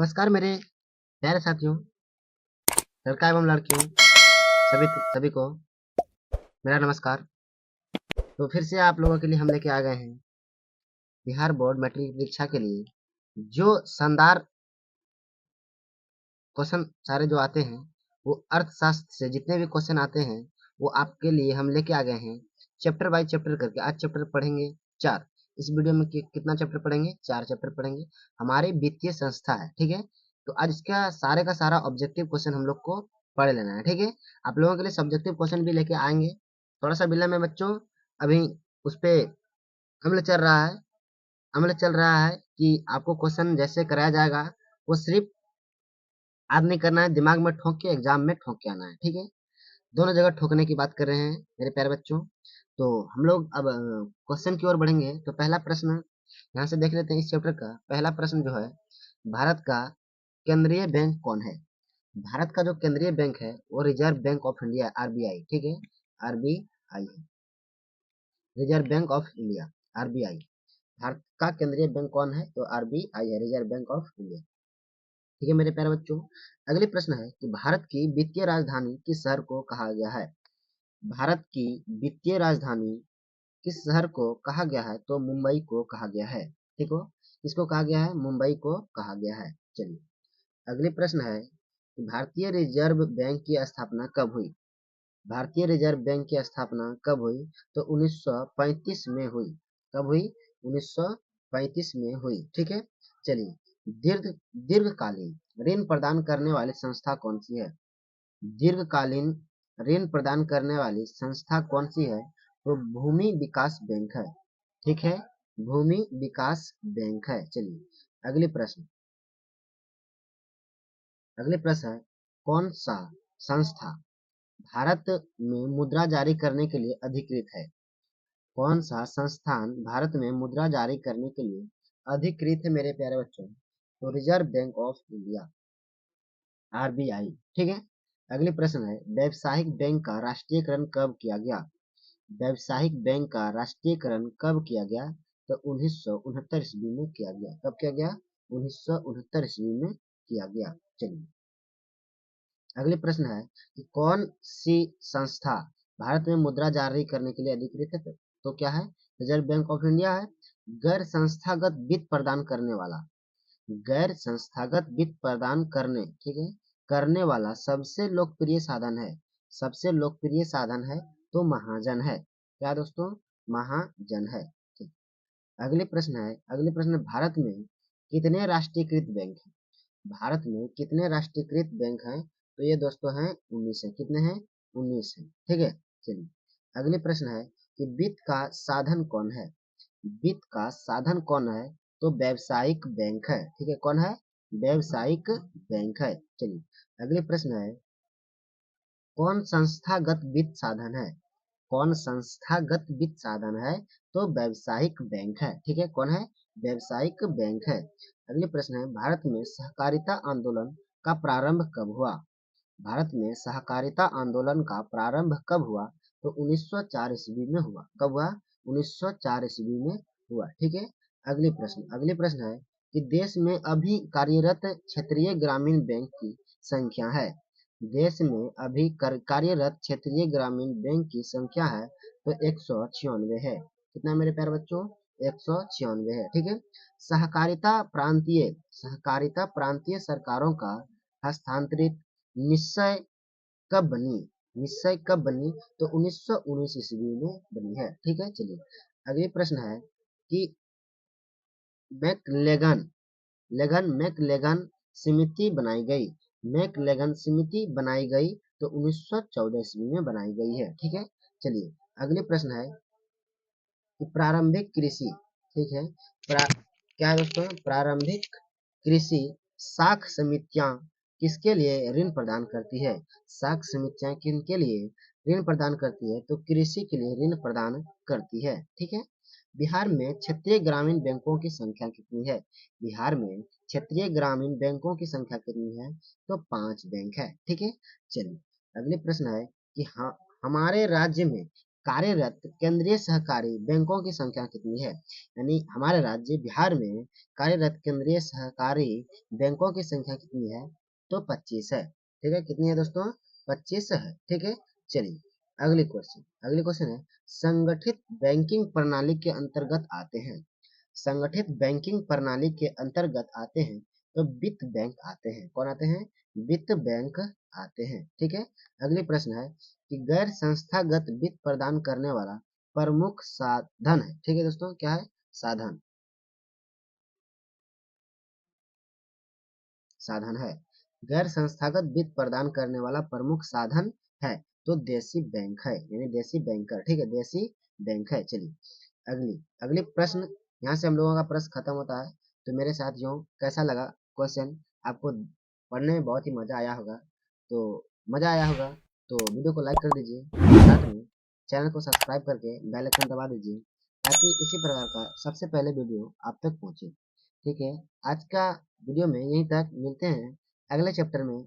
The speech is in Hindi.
नमस्कार मेरे प्यारे साथियों, लड़का एवं लड़कियों, सभी सभी को मेरा नमस्कार। तो फिर से आप लोगों के लिए हम लेके आ गए हैं बिहार बोर्ड मैट्रिक परीक्षा के लिए जो शानदार क्वेश्चन सारे जो आते हैं वो अर्थशास्त्र से जितने भी क्वेश्चन आते हैं वो आपके लिए हम लेके आ गए हैं चैप्टर बाय चैप्टर करके। आज चैप्टर पढ़ेंगे 4। इस वीडियो में कितना चैप्टर पढ़ेंगे? 4 चैप्टर पढ़ेंगे। हमारी वित्तीय संस्था है, ठीक है। तो आज इसका का सारा ऑब्जेक्टिव क्वेश्चन हम लोग को पढ़ लेना है, ठीक है। आप लोगों के लिए सब्जेक्टिव क्वेश्चन भी लेके आएंगे। थोड़ा सा विलम्ब में बच्चों, अभी उस पे अमल चल रहा है। अमल चल रहा है कि आपको क्वेश्चन जैसे कराया जाएगा वो सिर्फ याद नहीं करना है, दिमाग में ठोक के एग्जाम में ठोक के आना है, ठीक है। दोनों जगह ठोकने की बात कर रहे हैं मेरे प्यारे बच्चों। तो हम लोग अब क्वेश्चन की ओर बढ़ेंगे। तो पहला प्रश्न यहाँ से देख लेते हैं। इस चैप्टर का पहला प्रश्न जो है, भारत का केंद्रीय बैंक कौन है? भारत का जो केंद्रीय बैंक है वो reserve bank of India, RBI, ठीक है। आरबीआई है, reserve bank of India, RBI. Bharat का केंद्रीय बैंक कौन है? तो आरबीआई है, रिजर्व बैंक ऑफ इंडिया, ठीक है मेरे प्यारे बच्चों। अगले प्रश्न है कि भारत की वित्तीय राजधानी किस शहर को कहा गया है? भारत की वित्तीय राजधानी किस शहर को कहा गया है? तो मुंबई को कहा गया है, ठीक हो। किसको कहा गया है? मुंबई को कहा गया है। चलिए अगले प्रश्न है कि भारतीय रिजर्व बैंक की स्थापना कब हुई? भारतीय रिजर्व बैंक की स्थापना कब हुई? तो 1935 में हुई। कब हुई? 1935 में हुई, ठीक है। चलिए दीर्घकालीन ऋण प्रदान करने वाली संस्था कौन सी है? दीर्घकालीन ऋण प्रदान करने वाली संस्था कौन सी है? तो भूमि विकास बैंक है, ठीक है। भूमि विकास बैंक है। चलिए अगले प्रश्न है, कौन सा संस्था भारत में मुद्रा जारी करने के लिए अधिकृत है? कौन सा संस्थान भारत में मुद्रा जारी करने के लिए अधिकृत है मेरे प्यारे बच्चों? तो reserve bank of India, RBI, ठीक है। अगले प्रश्न है, व्यावसायिक बैंक का राष्ट्रीयकरण कब किया गया? व्यावसायिक बैंक का राष्ट्रीयकरण कब किया गया? तो 1969 ईस्वी में किया गया। कब किया गया? 1969 ईस्वी में किया गया। चलिए अगले प्रश्न है कि कौन सी संस्था भारत में मुद्रा जारी करने के लिए अधिकृत है? तो क्या है? रिजर्व बैंक ऑफ इंडिया है। गैर संस्थागत वित्त प्रदान करने वाला, गैर संस्थागत वित्त प्रदान करने, ठीक है, करने वाला सबसे लोकप्रिय साधन है। सबसे लोकप्रिय साधन है तो महाजन है। क्या दोस्तों? महाजन है, ठीक। अगले प्रश्न, भारत में कितने राष्ट्रीयकृत बैंक हैं? भारत में कितने राष्ट्रीयकृत बैंक हैं? तो ये दोस्तों हैं 19 है। कितने हैं? 19 है, ठीक है। चलिए अगले प्रश्न है कि वित्त का साधन कौन है? वित्त का साधन कौन है? तो व्यावसायिक बैंक है, ठीक है। कौन है? व्यावसायिक बैंक है। चलिए अगले प्रश्न है, कौन संस्थागत वित्त साधन है? कौन संस्थागत वित्त साधन है? तो व्यावसायिक बैंक है, ठीक है। कौन है? व्यावसायिक बैंक है। अगले प्रश्न है, भारत में सहकारिता आंदोलन का प्रारंभ कब हुआ? भारत में सहकारिता आंदोलन का प्रारंभ कब हुआ? तो 1904 ईस्वी में हुआ। कब हुआ? 1904 ईस्वी में हुआ, ठीक है। अगले प्रश्न है कि देश में अभी कार्यरत क्षेत्रीय ग्रामीण बैंक की संख्या है। देश में अभी कार्यरत क्षेत्रीय ग्रामीण बैंक की संख्या है तो 196 है। कितना मेरे प्यारे बच्चों? 196 है, ठीक है। सहकारिता प्रांतीय सरकारों का हस्तांतरित निश्चय कब बनी? निश्चय कब बनी? तो 1919 ईस्वी में बनी है, ठीक है। चलिए अगले प्रश्न है कि मैकलेगन समिति बनाई गई। मैकलेगन समिति बनाई गई तो 1914 ईस्वी में बनाई गई है, ठीक है। चलिए अगले प्रश्न है कि प्रारंभिक कृषि, ठीक है, क्या है दोस्तों? प्रारंभिक कृषि साख समितियां किसके लिए ऋण प्रदान करती है? साख समितियां किनके लिए ऋण प्रदान करती है? तो कृषि के लिए ऋण प्रदान करती है, ठीक है। बिहार में क्षेत्रीय ग्रामीण बैंकों की संख्या कितनी है? बिहार में क्षेत्रीय ग्रामीण बैंकों की संख्या कितनी है? तो 5 बैंक है, ठीक है। चलिए अगले प्रश्न है कि हाँ, हमारे राज्य में कार्यरत केंद्रीय सहकारी बैंकों की संख्या कितनी है? यानी हमारे राज्य बिहार में कार्यरत केंद्रीय सहकारी बैंकों की संख्या कितनी है? तो 25 है। ठीक है, कितनी है दोस्तों? 25 है। ठीक है, चलिए अगली क्वेश्चन है, संगठित बैंकिंग प्रणाली के अंतर्गत आते हैं। संगठित बैंकिंग प्रणाली के अंतर्गत आते हैं तो वित्त बैंक आते हैं। कौन आते हैं? वित्त बैंक आते हैं। ठीक है, अगली प्रश्न है कि गैर संस्थागत वित्त प्रदान करने वाला प्रमुख साधन है। ठीक है दोस्तों, क्या है? साधन, साधन है। गैर संस्थागत वित्त प्रदान करने वाला प्रमुख साधन है तो देसी बैंक है, यानी देसी बैंकर। ठीक है, देसी बैंक है। चलिए अगली अगली प्रश्न, यहाँ से हम लोगों का प्रश्न खत्म होता है। तो मेरे साथियों, कैसा लगा क्वेश्चन? आपको पढ़ने में बहुत ही मजा आया होगा। तो मजा आया होगा तो वीडियो को लाइक कर दीजिए, साथ में चैनल को सब्सक्राइब करके बेल आइकन दबा दीजिए ताकि इसी प्रकार का सबसे पहले वीडियो आप तक पहुंचे। ठीक है, आज का वीडियो में यहीं तक, मिलते हैं अगले चैप्टर में।